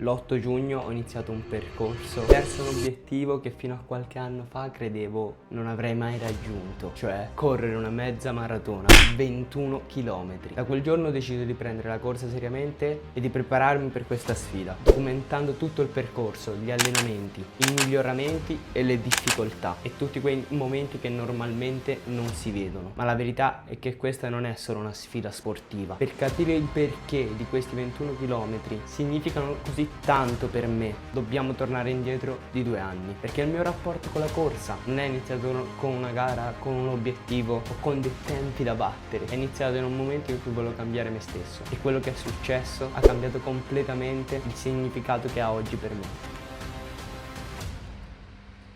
L'8 giugno ho iniziato un percorso verso un obiettivo che fino a qualche anno fa credevo non avrei mai raggiunto, cioè correre una mezza maratona, 21 km. Da quel giorno ho deciso di prendere la corsa seriamente e di prepararmi per questa sfida, documentando tutto il percorso, gli allenamenti, i miglioramenti e le difficoltà e tutti quei momenti che normalmente non si vedono. Ma la verità è che questa non è solo una sfida sportiva. Per capire il perché di questi 21 km significano così tanto per me, dobbiamo tornare indietro di 2 anni, perché il mio rapporto con la corsa non è iniziato con una gara, con un obiettivo o con dei tempi da battere, è iniziato in un momento in cui volevo cambiare me stesso e quello che è successo ha cambiato completamente il significato che ha oggi per me.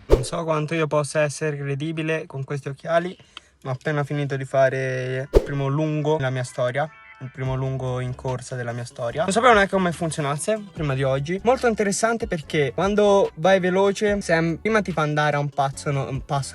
Non so quanto io possa essere credibile con questi occhiali, ma ho appena finito di fare il primo lungo della mia storia, il primo lungo in corsa della mia storia. Non sapevo neanche come funzionasse prima di oggi. Molto interessante perché quando vai veloce prima ti fa andare a un passo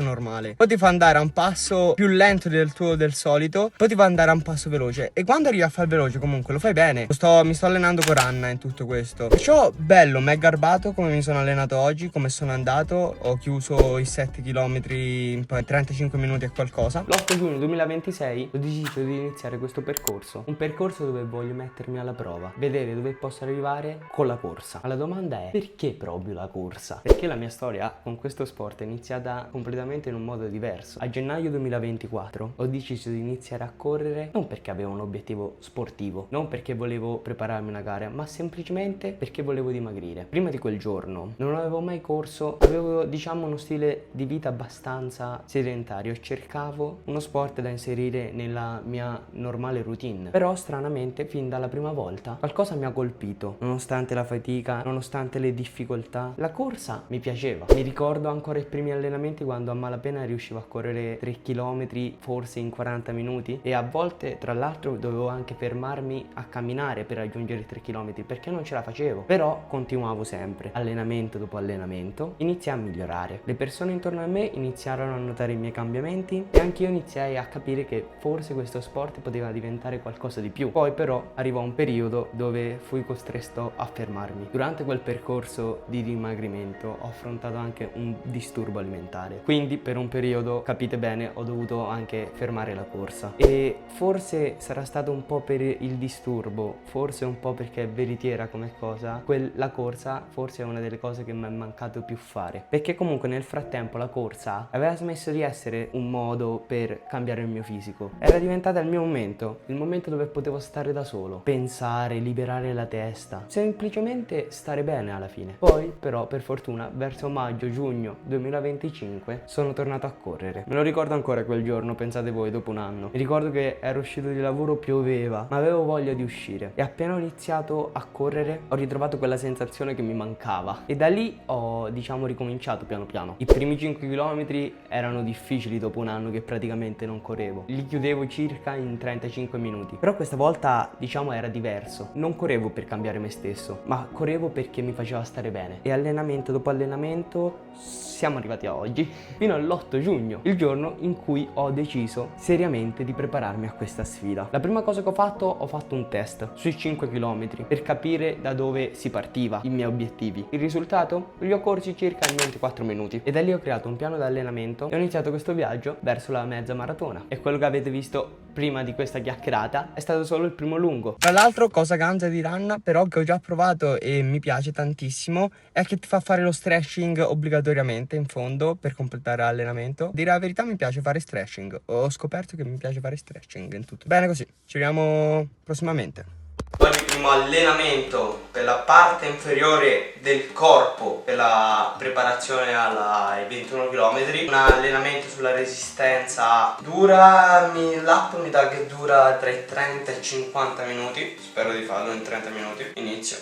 normale, poi ti fa andare a un passo più lento del solito, poi ti fa andare a un passo veloce, e quando arrivi a fare veloce comunque lo fai bene. Mi sto allenando con Anna in tutto questo, perciò bello, mi è garbato come mi sono allenato oggi, come sono andato. Ho chiuso i 7 km in 35 minuti e qualcosa. L'8 giugno 2026 ho deciso di iniziare questo percorso, un percorso dove voglio mettermi alla prova, vedere dove posso arrivare con la corsa. Ma la domanda è: perché proprio la corsa? Perché la mia storia con questo sport è iniziata completamente in un modo diverso. A gennaio 2024 ho deciso di iniziare a correre non perché avevo un obiettivo sportivo, non perché volevo prepararmi una gara, ma semplicemente perché volevo dimagrire. Prima di quel giorno non avevo mai corso, avevo uno stile di vita abbastanza sedentario e cercavo uno sport da inserire nella mia normale routine. Però stranamente fin dalla prima volta qualcosa mi ha colpito, nonostante la fatica, nonostante le difficoltà. La corsa mi piaceva. Mi ricordo ancora i primi allenamenti quando a malapena riuscivo a correre 3 km forse in 40 minuti, e a volte tra l'altro dovevo anche fermarmi a camminare per raggiungere i 3 km perché non ce la facevo. Però continuavo sempre, allenamento dopo allenamento, iniziai a migliorare. Le persone intorno a me iniziarono a notare i miei cambiamenti e anche io iniziai a capire che forse questo sport poteva diventare qualcosa di più. Poi però arrivò un periodo dove fui costretto a fermarmi. Durante quel percorso di dimagrimento ho affrontato anche un disturbo alimentare, quindi per un periodo, capite bene, ho dovuto anche fermare la corsa. E forse sarà stato un po' per il disturbo, forse un po' perché è veritiera come cosa, la corsa forse è una delle cose che mi è mancato più fare, perché comunque nel frattempo la corsa aveva smesso di essere un modo per cambiare il mio fisico, era diventata il mio momento, il momento dove potevo stare da solo, pensare, liberare la testa, semplicemente stare bene alla fine. Poi però per fortuna verso maggio-giugno 2025 sono tornato a correre. Me lo ricordo ancora quel giorno, pensate voi, dopo un anno. Mi ricordo che ero uscito di lavoro, pioveva, ma avevo voglia di uscire, e appena ho iniziato a correre ho ritrovato quella sensazione che mi mancava, e da lì ho ricominciato piano piano. I primi 5 km erano difficili dopo un anno che praticamente non correvo, li chiudevo circa in 35 minuti. Però questa volta era diverso, non correvo per cambiare me stesso, ma correvo perché mi faceva stare bene. E allenamento dopo allenamento siamo arrivati a oggi, fino all'8 giugno, il giorno in cui ho deciso seriamente di prepararmi a questa sfida. La prima cosa che ho fatto un test sui 5 km per capire da dove si partiva, i miei obiettivi. Il risultato? Li ho corsi circa in 24 minuti, e da lì ho creato un piano di allenamento e ho iniziato questo viaggio verso la mezza maratona. E quello che avete visto prima di questa chiacchierata è stato solo il primo lungo. Tra l'altro, cosa ganza di Ranna però che ho già provato e mi piace tantissimo è che ti fa fare lo stretching obbligatoriamente in fondo per completare l'allenamento. Dire la verità, mi piace fare stretching, ho scoperto che mi piace fare stretching in tutto. Bene così, ci vediamo prossimamente. Poi il primo allenamento per la parte inferiore del corpo per la preparazione ai 21 km, un allenamento sulla resistenza l'app mi dà che dura tra i 30 e i 50 minuti, spero di farlo in 30 minuti. Inizio,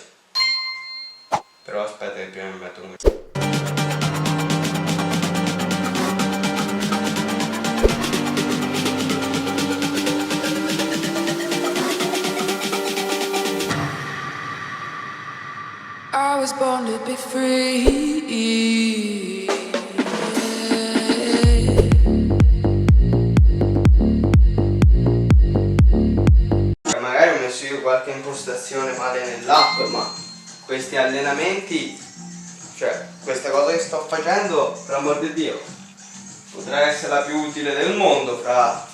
però aspetta che prima mi metto come... I was born to be free. Magari ho messo io qualche impostazione male nell'app, ma questi allenamenti, cioè questa cosa che sto facendo, per l'amor di Dio, potrà essere la più utile del mondo fra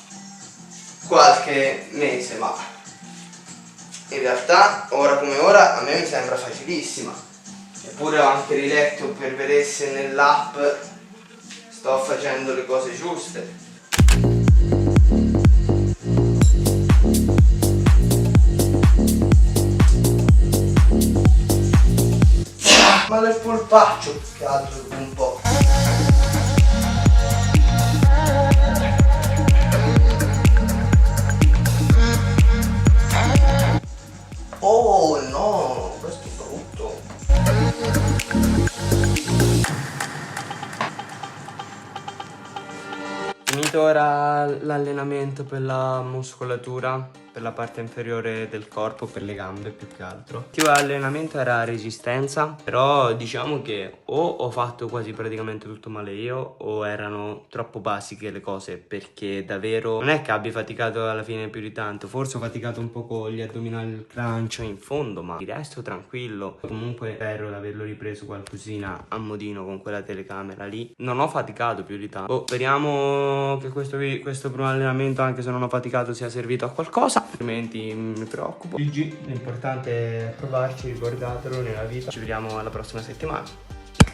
qualche mese, ma in realtà ora come ora a me mi sembra facilissima. Eppure ho anche riletto per vedere se nell'app sto facendo le cose giuste. Ma nel polpaccio più che altro un po'. Oh no, questo è brutto. Finito ora l'allenamento per la muscolatura, per la parte inferiore del corpo, per le gambe più che altro. L'allenamento era resistenza, però diciamo che o ho fatto quasi praticamente tutto male io o erano troppo basiche le cose, perché davvero non è che abbia faticato alla fine più di tanto. Forse ho faticato un po' con gli addominali, il crunch in fondo, ma di resto tranquillo. Comunque spero di averlo ripreso qualcosina a modino con quella telecamera lì. Non ho faticato più di tanto. Speriamo che questo primo allenamento, anche se non ho faticato, sia servito a qualcosa, altrimenti mi preoccupo. GG, l'importante è provarci, ricordatelo nella vita. Ci vediamo alla prossima settimana.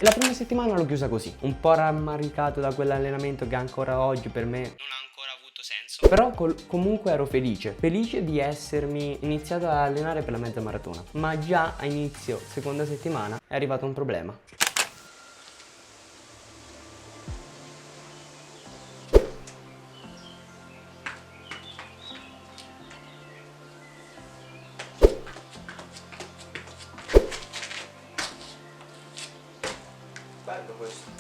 La prima settimana l'ho chiusa così, un po' rammaricato da quell'allenamento che ancora oggi per me non ha ancora avuto senso. Però comunque ero felice di essermi iniziato ad allenare per la mezza maratona. Ma già a inizio seconda settimana è arrivato un problema. Bello questo.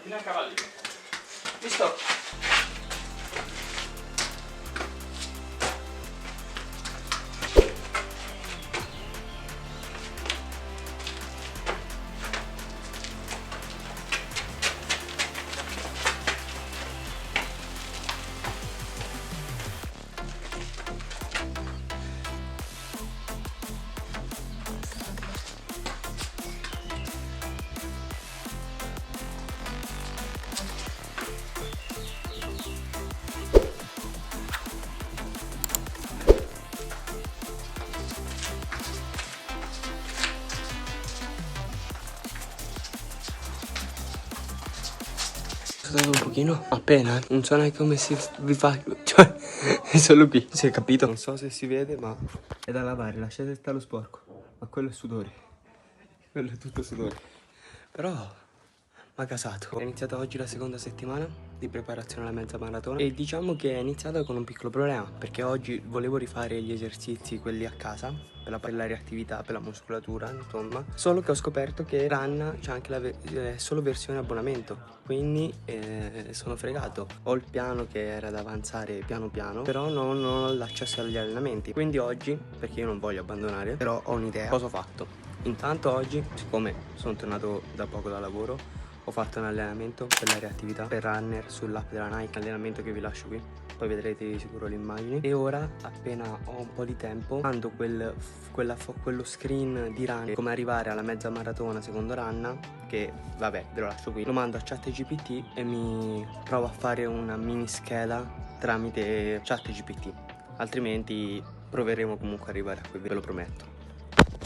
Vieni a cavallino. Visto? Un pochino appena, non so neanche come vi fa, cioè è solo qui, si è capito? Non so se si vede, ma è da lavare, lasciate stare lo sporco, ma quello è sudore, quello è tutto sudore. Però m'ha casato. È iniziata oggi la seconda settimana di preparazione alla mezza maratona e diciamo che è iniziata con un piccolo problema, perché oggi volevo rifare gli esercizi quelli a casa per la reattività, per la muscolatura, insomma, solo che ho scoperto che Run c'è anche la solo versione abbonamento, quindi sono fregato. Ho il piano che era da avanzare piano piano, però non ho l'accesso agli allenamenti, quindi oggi, perché io non voglio abbandonare, però ho un'idea. Cosa ho fatto? Intanto oggi, siccome sono tornato da poco da lavoro, ho fatto un allenamento per la reattività per runner sull'app della Nike, allenamento che vi lascio qui, poi vedrete di sicuro le immagini. E ora, appena ho un po' di tempo, mando quello screen di run, come arrivare alla mezza maratona secondo Ranna, che vabbè ve lo lascio qui, lo mando a ChatGPT e mi provo a fare una mini scheda tramite ChatGPT, altrimenti proveremo comunque ad arrivare a qui, ve lo prometto.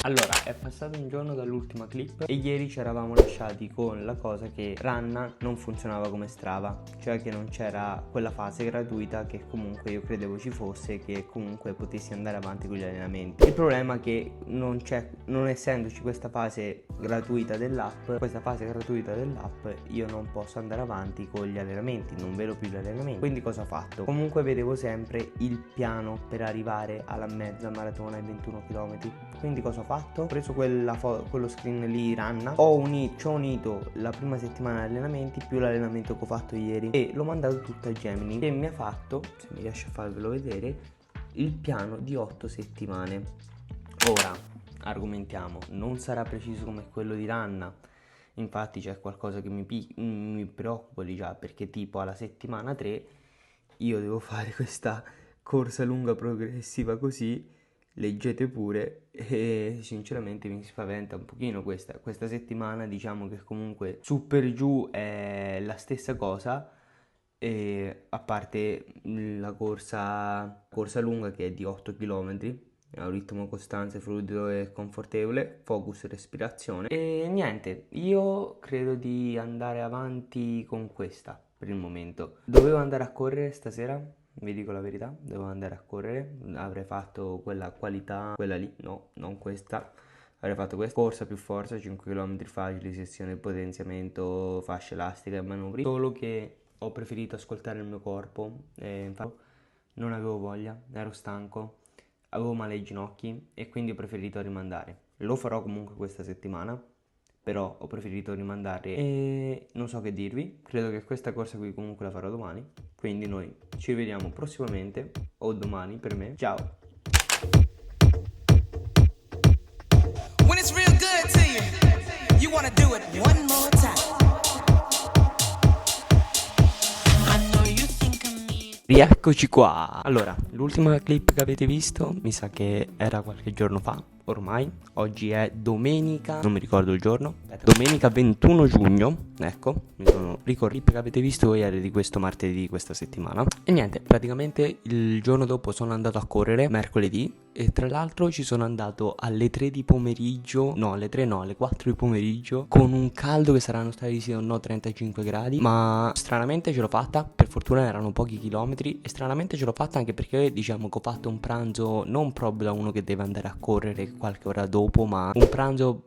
Allora, è passato un giorno dall'ultima clip e ieri ci eravamo lasciati con la cosa che Ranna non funzionava come Strava, cioè che non c'era quella fase gratuita che comunque io credevo ci fosse, che comunque potessi andare avanti con gli allenamenti. Il problema è che non essendoci questa fase gratuita dell'app, io non posso andare avanti con gli allenamenti, non vedo più gli allenamenti. Quindi cosa ho fatto? Comunque vedevo sempre il piano per arrivare alla mezza maratona ai 21 km. Quindi cosa ho fatto? Ho preso quello screen lì Ranna, ci ho unito la prima settimana di allenamenti più l'allenamento che ho fatto ieri e l'ho mandato tutto a Gemini, che mi ha fatto, se mi riesce a farvelo vedere, il piano di 8 settimane. Ora argomentiamo, non sarà preciso come quello di Ranna Infatti c'è qualcosa che mi preoccupa di già, perché tipo alla settimana 3 io devo fare questa corsa lunga progressiva così, leggete pure, e sinceramente mi spaventa un pochino questa settimana. Diciamo che comunque su per giù è la stessa cosa, e a parte la corsa lunga che è di 8 km, a un ritmo costante, fluido e confortevole, focus respirazione, e niente, io credo di andare avanti con questa per il momento. Dovevo andare a correre stasera, vi dico la verità, dovevo andare a correre, avrei fatto quella qualità, quella lì, no, non questa. Avrei fatto questa corsa più forza, 5 km facili, sessione potenziamento, fascia elastica e manubri, solo che ho preferito ascoltare il mio corpo, infatti non avevo voglia, ero stanco, avevo male ai ginocchi e quindi ho preferito rimandare. Lo farò comunque questa settimana, però ho preferito rimandare e non so che dirvi. Credo che questa corsa qui comunque la farò domani, quindi noi ci vediamo prossimamente, o domani per me. Ciao! When it's real good to you, you wanna do it one more time. Rieccoci qua! Allora, l'ultima clip che avete visto mi sa che era qualche giorno fa, ormai. Oggi è domenica, non mi ricordo il giorno, domenica 21 giugno, ecco, mi sono ricordi che avete visto ieri di questo martedì di questa settimana. E niente, praticamente il giorno dopo sono andato a correre, mercoledì, e tra l'altro ci sono andato alle 3 di pomeriggio, no alle 3 no, alle 4 di pomeriggio, con un caldo che saranno stati sì o no 35 gradi, ma stranamente ce l'ho fatta, per fortuna erano pochi chilometri, e stranamente ce l'ho fatta anche perché diciamo che ho fatto un pranzo non proprio da uno che deve andare a correre qualche ora dopo, ma un pranzo,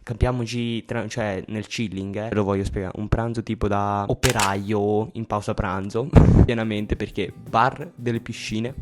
capiamoci, cioè nel chilling, ve lo voglio spiegare, un pranzo tipo da operaio in pausa pranzo, pienamente, perché bar delle piscine,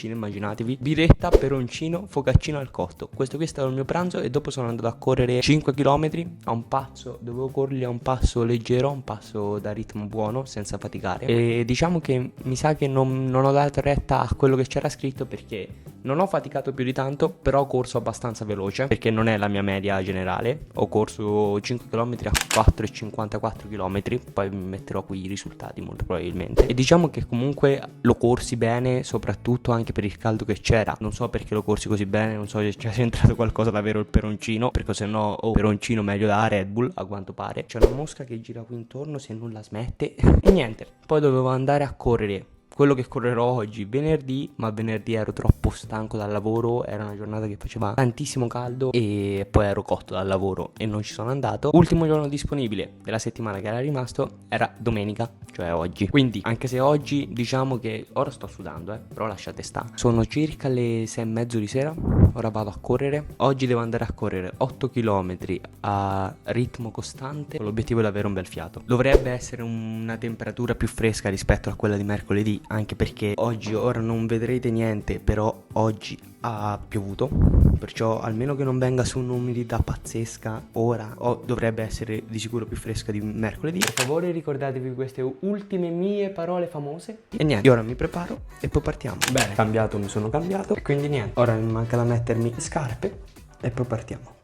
immaginatevi, biretta, peroncino, focaccino al cotto. Questo qui è stato il mio pranzo, e dopo sono andato a correre 5 km a un passo, dovevo correre a un passo leggero, un passo da ritmo buono, senza faticare, e diciamo che mi sa che non ho dato retta a quello che c'era scritto, perché non ho faticato più di tanto, però ho corso abbastanza veloce, perché non è la mia media generale. Ho corso 5 km a 4,54 km, poi vi metterò qui i risultati molto probabilmente, e diciamo che comunque lo corsi bene, soprattutto anche per il caldo che c'era. Non so perché lo corsi così bene, non so se c'è entrato qualcosa davvero il peroncino, perché se no peroncino meglio da Red Bull a quanto pare. C'è una mosca che gira qui intorno, se non la smette. E niente, poi dovevo andare a correre quello che correrò oggi, venerdì, ma venerdì ero troppo stanco dal lavoro, era una giornata che faceva tantissimo caldo e poi ero cotto dal lavoro e non ci sono andato. Ultimo giorno disponibile della settimana che era rimasto era domenica, cioè oggi. Quindi anche se oggi diciamo che ora sto sudando, però lasciate stare. Sono circa le 6:30 di sera, ora vado a correre. Oggi devo andare a correre 8 km a ritmo costante, con l'obiettivo di avere un bel fiato. Dovrebbe essere una temperatura più fresca rispetto a quella di mercoledì, anche perché oggi, ora non vedrete niente, però oggi ha piovuto, perciò almeno che non venga su un'umidità pazzesca, ora dovrebbe essere di sicuro più fresca di mercoledì. Per favore ricordatevi queste ultime mie parole famose. E niente, io ora mi preparo e poi partiamo. Bene, mi sono cambiato, e quindi niente, ora mi manca da mettermi le scarpe e poi partiamo.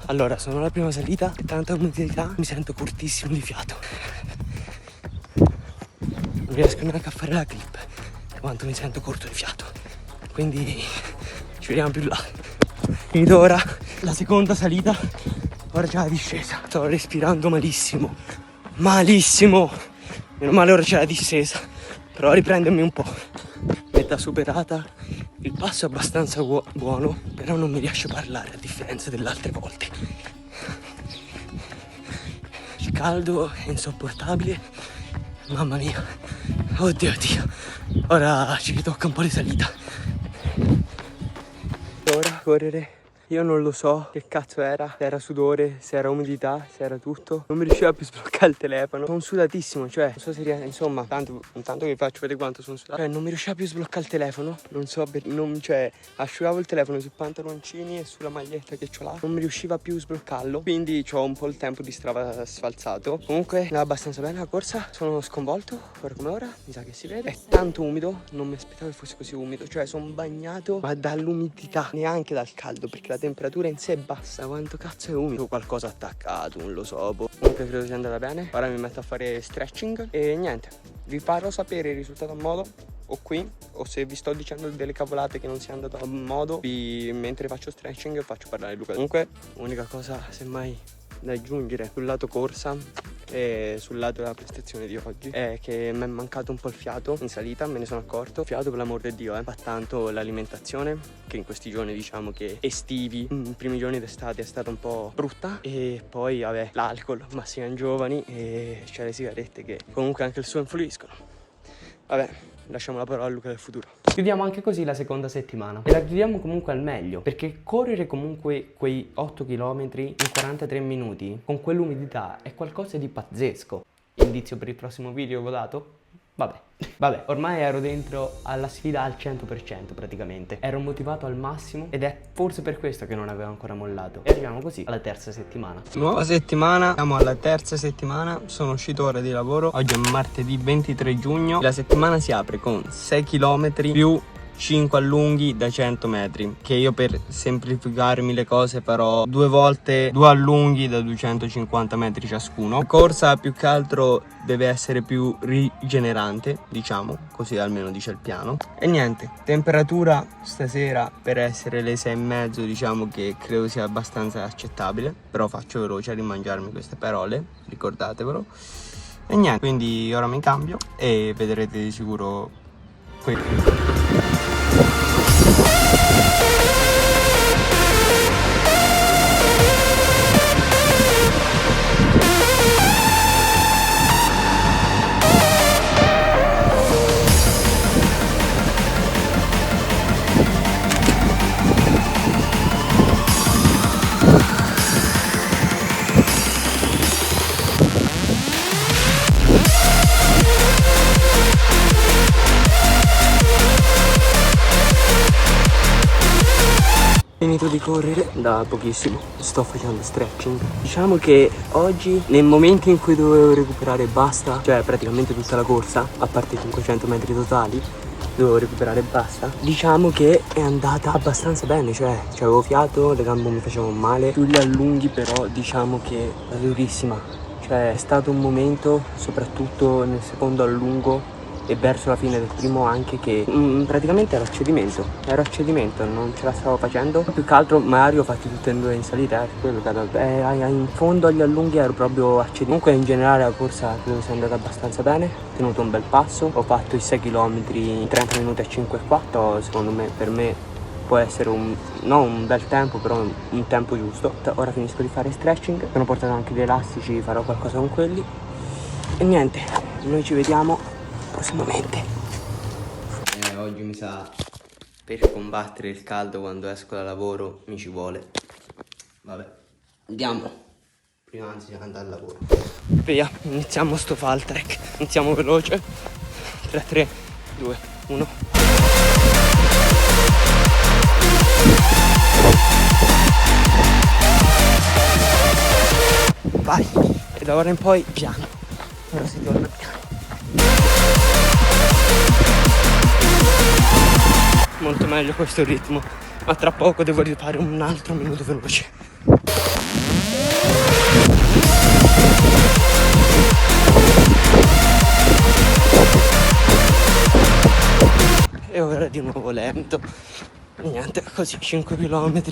Allora, sono alla prima salita e tanta umidità, mi sento cortissimo di fiato. Non riesco neanche a fare la clip, quanto mi sento corto di fiato. Quindi ci vediamo più là. Finito ora la seconda salita, ora c'è la discesa. Sto respirando malissimo, malissimo. Meno male ora c'è la discesa, però riprendermi un po'. Metà superata, il passo è abbastanza buono, però non mi riesce a parlare a differenza delle altre volte. Il caldo è insopportabile, mamma mia, oddio Dio. Ora ci ritocca un po' di salita. Ora correre io non lo so che cazzo era, se era sudore, se era umidità, se era tutto. Non mi riusciva più a sbloccare il telefono. Sono sudatissimo, cioè non so se insomma, intanto vi faccio vedere quanto sono sudato. Cioè non mi riusciva più a sbloccare il telefono. Non so, cioè asciugavo il telefono sui pantaloncini e sulla maglietta che c'ho là. Non mi riusciva più a sbloccarlo, quindi c'ho un po' il tempo di strada sfalzato. Comunque andava abbastanza bene la corsa. Sono sconvolto, ora come ora, mi sa che si vede. È tanto umido, non mi aspettavo che fosse così umido. Cioè sono bagnato, ma dall'umidità, neanche dal caldo, perché la temperatura in sé è bassa. Quanto cazzo è umido? Qualcosa attaccato, non lo so. Comunque credo sia andata bene. Ora mi metto a fare stretching e niente, vi farò sapere il risultato a modo, o qui, o se vi sto dicendo delle cavolate che non sia andato a modo, mentre faccio stretching faccio parlare Luca. Comunque unica cosa semmai da aggiungere sul lato corsa e sul lato della prestazione di oggi è che mi è mancato un po' il fiato in salita, me ne sono accorto. Fiato, per l'amor di Dio, fa tanto l'alimentazione, che in questi giorni diciamo che estivi, i primi giorni d'estate è stata un po' brutta, e poi vabbè l'alcol, ma siamo giovani e c'è le sigarette che comunque anche il suo influiscono. Vabbè, lasciamo la parola a Luca del futuro. Chiudiamo anche così la seconda settimana e la chiudiamo comunque al meglio, perché correre comunque quei 8 km in 43 minuti con quell'umidità è qualcosa di pazzesco. Indizio per il prossimo video l'ho dato? Vabbè, ormai ero dentro alla sfida al 100% praticamente. Ero motivato al massimo ed è forse per questo che non avevo ancora mollato. E arriviamo così alla terza settimana. Nuova settimana, siamo alla terza settimana. Sono uscito ora di lavoro. Oggi è martedì 23 giugno. La settimana si apre con 6 km più 5 allunghi da 100 metri, che io per semplificarmi le cose farò 2 allunghi da 250 metri ciascuno. La corsa più che altro deve essere più rigenerante, diciamo, così almeno dice il piano. E niente, temperatura stasera per essere le 6:30, diciamo che credo sia abbastanza accettabile, però faccio veloce a rimangiarmi queste parole, ricordatevelo. E niente, quindi ora mi cambio e vedrete di sicuro qui. Finito di correre da pochissimo, sto facendo stretching. Diciamo che oggi, nel momento in cui dovevo recuperare basta, cioè praticamente tutta la corsa, a parte i 500 metri totali, dovevo recuperare basta, diciamo che è andata abbastanza bene, cioè avevo fiato, le gambe mi facevano male, più gli allunghi però diciamo che è durissima. Cioè è stato un momento, soprattutto nel secondo allungo e verso la fine del primo anche, che praticamente ero a cedimento, non ce la stavo facendo. Più che altro magari ho fatti tutte e due in salita, quello che in fondo agli allunghi ero proprio a cedimento. Comunque in generale la corsa credo sia andata abbastanza bene, ho tenuto un bel passo, ho fatto i 6 km in 30 minuti e 5,4, secondo me, per me può essere non un bel tempo, però un tempo giusto. Ora finisco di fare stretching, sono portato anche gli elastici, farò qualcosa con quelli e niente, noi ci vediamo prossimamente. Oggi mi sa, per combattere il caldo quando esco da lavoro mi ci vuole. Vabbè, andiamo. Prima anzi di andare al lavoro. Via, iniziamo sto fall track. Iniziamo veloce. 3, 3, 2, 1. Vai. E da ora in poi piano. Ora si torna piano. Molto meglio questo ritmo, ma tra poco devo rifare un altro minuto veloce. E ora di nuovo lento. Niente, così 5 km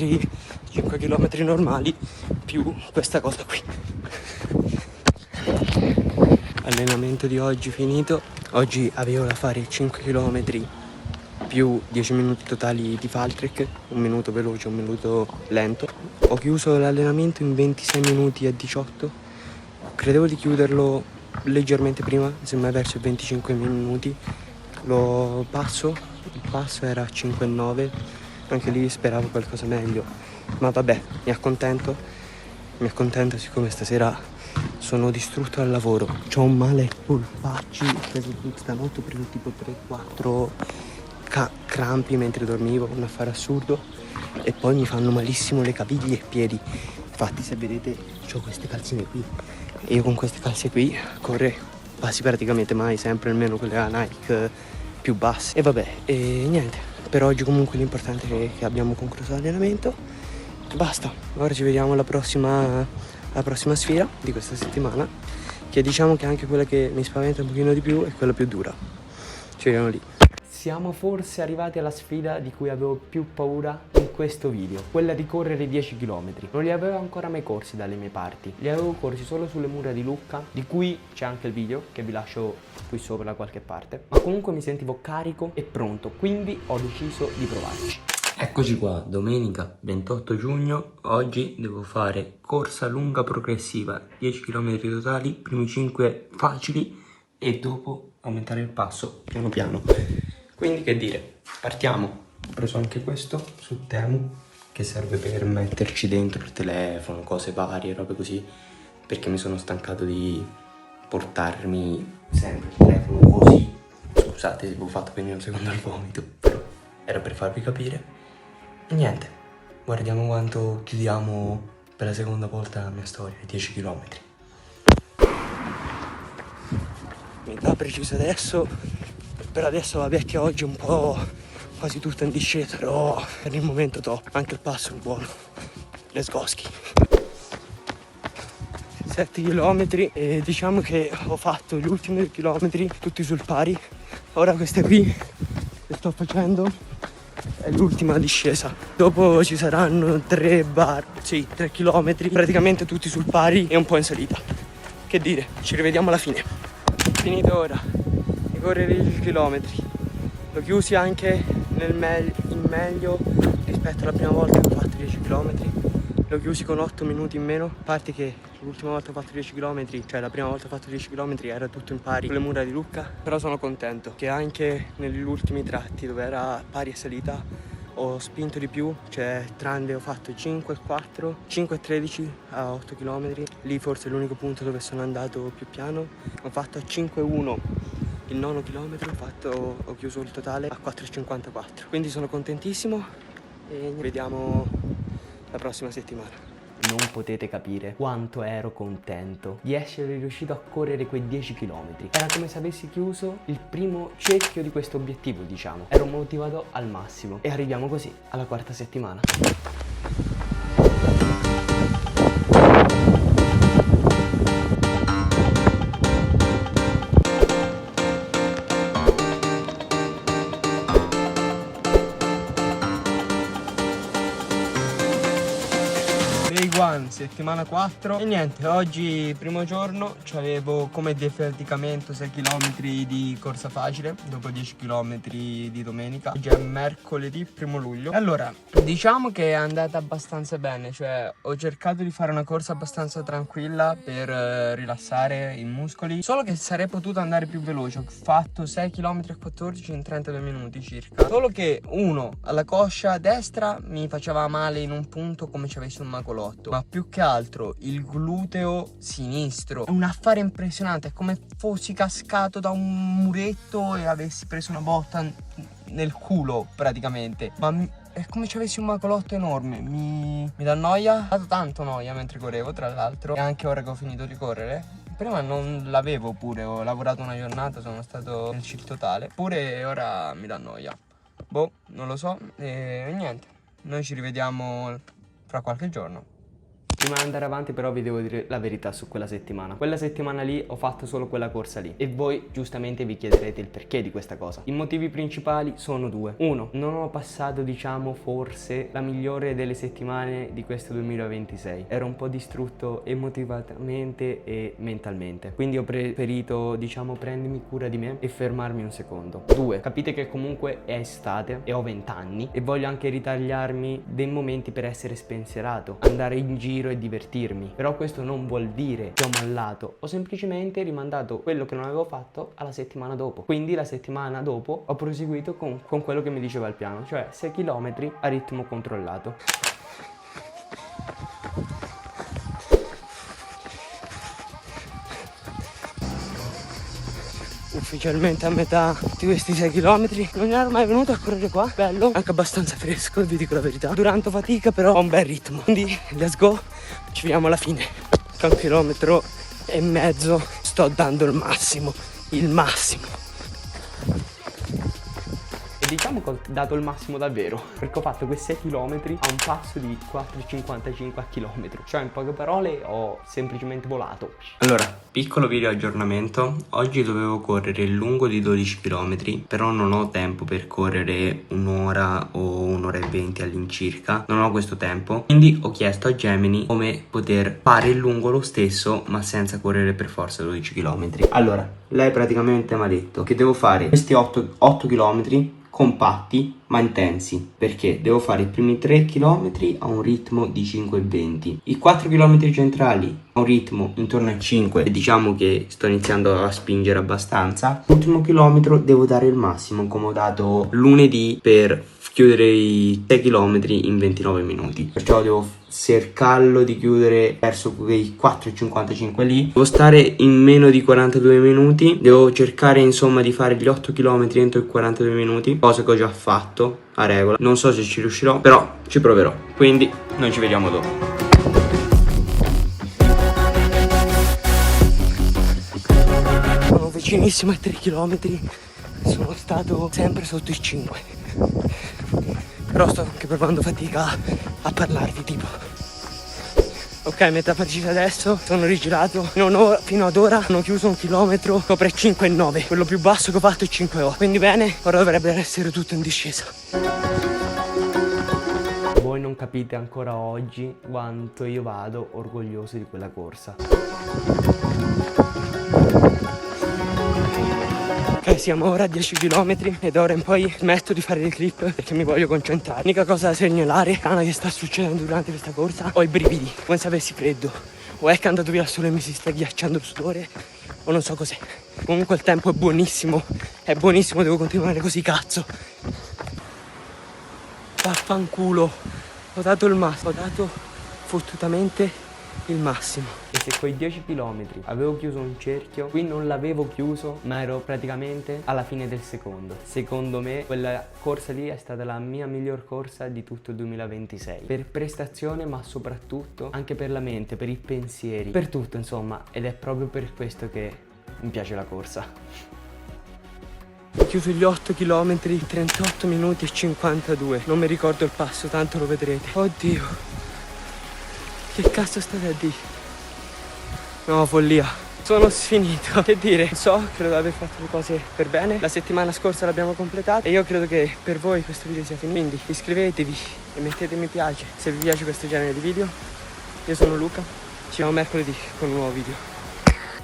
normali più questa cosa qui. Allenamento di oggi finito. Oggi avevo da fare 5 km più 10 minuti totali di fall track, un minuto veloce, un minuto lento. Ho chiuso l'allenamento in 26 minuti e 18. Credevo di chiuderlo leggermente prima, semmai verso i 25 minuti. Il passo era 5,9, anche lì speravo qualcosa meglio. Ma vabbè, mi accontento siccome stasera sono distrutto al lavoro. C'ho un male polpacci, ho preso stanotte, ho preso tipo 3-4 crampi mentre dormivo, un affare assurdo. E poi mi fanno malissimo le caviglie e i piedi. Infatti se vedete ho queste calzine qui e io con queste calze qui corre quasi praticamente mai, sempre almeno quelle a Nike più basse. E vabbè, e niente, per oggi comunque l'importante è che abbiamo concluso l'allenamento. Basta, ora ci vediamo alla prossima sfida di questa settimana, che diciamo che è anche quella che mi spaventa un pochino di più e quella più dura. Ci vediamo lì. Siamo forse arrivati alla sfida di cui avevo più paura in questo video, quella di correre 10 km. Non li avevo ancora mai corsi dalle mie parti, li avevo corsi solo sulle mura di Lucca, di cui c'è anche il video che vi lascio qui sopra da qualche parte. Ma comunque mi sentivo carico e pronto, quindi ho deciso di provarci. Eccoci qua, domenica 28 giugno, oggi devo fare corsa lunga progressiva, 10 km totali, primi 5 facili e dopo aumentare il passo piano piano. Quindi che dire, partiamo. Ho preso anche questo su Temu che serve per metterci dentro il telefono, cose varie, robe così, perché mi sono stancato di portarmi sempre il telefono così. Scusate, avevo fatto venire un secondo al vomito, però era per farvi capire. E niente, guardiamo quanto chiudiamo per la seconda volta la mia storia, 10 km. Metà precisa adesso. Per adesso vabbè che oggi è un po' quasi tutta in discesa, però per il momento top, anche il passo è buono. Let's go ski. 7 km e diciamo che ho fatto gli ultimi 2 chilometri tutti sul pari. Ora queste qui che sto facendo è l'ultima discesa. Dopo ci saranno 3 chilometri praticamente tutti sul pari e un po' in salita. Che dire, ci rivediamo alla fine. Finito ora di correre 10 km, l'ho chiusi anche in meglio rispetto alla prima volta che ho fatto 10 km. L'ho chiusi con 8 minuti in meno, a parte che l'ultima volta ho fatto 10 km, cioè la prima volta ho fatto 10 km era tutto in pari sulle mura di Lucca. Però sono contento che anche negli ultimi tratti dove era pari e salita ho spinto di più, cioè tranne ho fatto 5,13 a 8 km. Lì forse è l'unico punto dove sono andato più piano. Ho fatto a 5,1 il 9 chilometro, ho chiuso il totale a 4,54. Quindi sono contentissimo e ci vediamo la prossima settimana. Non potete capire quanto ero contento di essere riuscito a correre quei 10 km. Era come se avessi chiuso il primo cerchio di questo obiettivo, diciamo. Ero motivato al massimo e arriviamo così alla quarta settimana. Settimana 4 e niente, oggi primo giorno c'avevo come deferdicamento 6 km di corsa facile dopo 10 km di domenica. Oggi è mercoledì 1 luglio. Allora, diciamo che è andata abbastanza bene, cioè ho cercato di fare una corsa abbastanza tranquilla per rilassare i muscoli, solo che sarei potuto andare più veloce. Ho fatto 6 km e 14 in 32 minuti circa, solo che uno alla coscia destra mi faceva male in un punto come se avessi un macolotto, ma più che altro il gluteo sinistro è un affare impressionante, è come fossi cascato da un muretto e avessi preso una botta nel culo praticamente, ma è come se avessi un macolotto enorme. Mi dà noia, ha dato tanto noia mentre correvo, tra l'altro, e anche ora che ho finito di correre. Prima non l'avevo, pure ho lavorato una giornata, sono stato nel chill totale, pure ora mi dà noia. Boh, non lo so, e niente, noi ci rivediamo fra qualche giorno. Prima di andare avanti però vi devo dire la verità su quella settimana. Quella settimana lì ho fatto solo quella corsa lì e voi giustamente vi chiederete il perché di questa cosa. I motivi principali sono due. Uno, non ho passato diciamo forse la migliore delle settimane di questo 2026. Ero un po' distrutto emotivamente e mentalmente. Quindi ho preferito diciamo prendermi cura di me e fermarmi un secondo. Due, capite che comunque è estate e ho 20 anni e voglio anche ritagliarmi dei momenti per essere spensierato, andare in giro e divertirmi. Però questo non vuol dire che ho mollato, ho semplicemente rimandato quello che non avevo fatto alla settimana dopo. Quindi la settimana dopo ho proseguito con quello che mi diceva il piano, cioè 6 km a ritmo controllato. Ufficialmente a metà di questi 6 km. Non ero mai venuto a correre qua. Bello, anche abbastanza fresco, vi dico la verità. Durante fatica però ho un bel ritmo. Quindi let's go, ci vediamo alla fine. Tra 1,5 km sto dando il massimo. Il massimo. Diciamo che ho dato il massimo davvero, perché ho fatto quei 6 km a un passo di 4,55 a chilometro. Cioè, in poche parole, ho semplicemente volato. Allora, piccolo video aggiornamento. Oggi dovevo correre il lungo di 12 km, però non ho tempo per correre un'ora o un'ora e 20 all'incirca. Non ho questo tempo, quindi ho chiesto a Gemini come poter fare il lungo lo stesso, ma senza correre per forza 12 km. Allora, lei praticamente mi ha detto che devo fare questi 8 km compatti ma intensi, perché devo fare i primi 3 km a un ritmo di 5,20, i 4 km centrali a un ritmo intorno a 5 e diciamo che sto iniziando a spingere abbastanza. L'ultimo chilometro devo dare il massimo, come ho dato lunedì, per chiudere i 6 km in 29 minuti, perciò devo cercarlo di chiudere verso quei 4,55 lì. Devo stare in meno di 42 minuti, devo cercare insomma di fare gli 8 km entro i 42 minuti, cosa che ho già fatto a regola. Non so se ci riuscirò, però ci proverò, quindi noi ci vediamo dopo. Sono vicinissimo ai 3 km, sono stato sempre sotto i 5, però sto anche provando fatica a parlarvi, tipo. Ok, metà precisa adesso, sono rigirato, fino ad ora non ho chiuso 1 chilometro sopra i 5,9, quello più basso che ho fatto è 5,8, quindi bene, ora dovrebbe essere tutto in discesa. Voi non capite ancora oggi quanto io vado orgoglioso di quella corsa. Ok, siamo ora a 10 km e da ora in poi smetto di fare le clip perché mi voglio concentrare. L'unica cosa da segnalare, Ana, che sta succedendo durante questa corsa, ho i brividi, come se avessi freddo, o è che è andato via il sole e mi si sta ghiacciando il sudore, o non so cos'è. Comunque il tempo è buonissimo, devo continuare così, cazzo. Vaffanculo, ho dato il massimo, ho dato fottutamente il massimo. E se quei 10 km avevo chiuso un cerchio, qui non l'avevo chiuso, ma ero praticamente alla fine del secondo. Secondo me quella corsa lì è stata la mia miglior corsa di tutto il 2026, per prestazione, ma soprattutto anche per la mente, per i pensieri, per tutto insomma, ed è proprio per questo che mi piace la corsa. Ho chiuso gli 8 km, 38 minuti e 52. Non mi ricordo il passo, tanto lo vedrete. Oddio, che cazzo state a dire? No, follia. Sono sfinito. Che dire, so, credo di aver fatto le cose per bene. La settimana scorsa l'abbiamo completata e io credo che per voi questo video sia finito. Quindi iscrivetevi e mettete mi piace se vi piace questo genere di video. Io sono Luca, ci vediamo mercoledì con un nuovo video.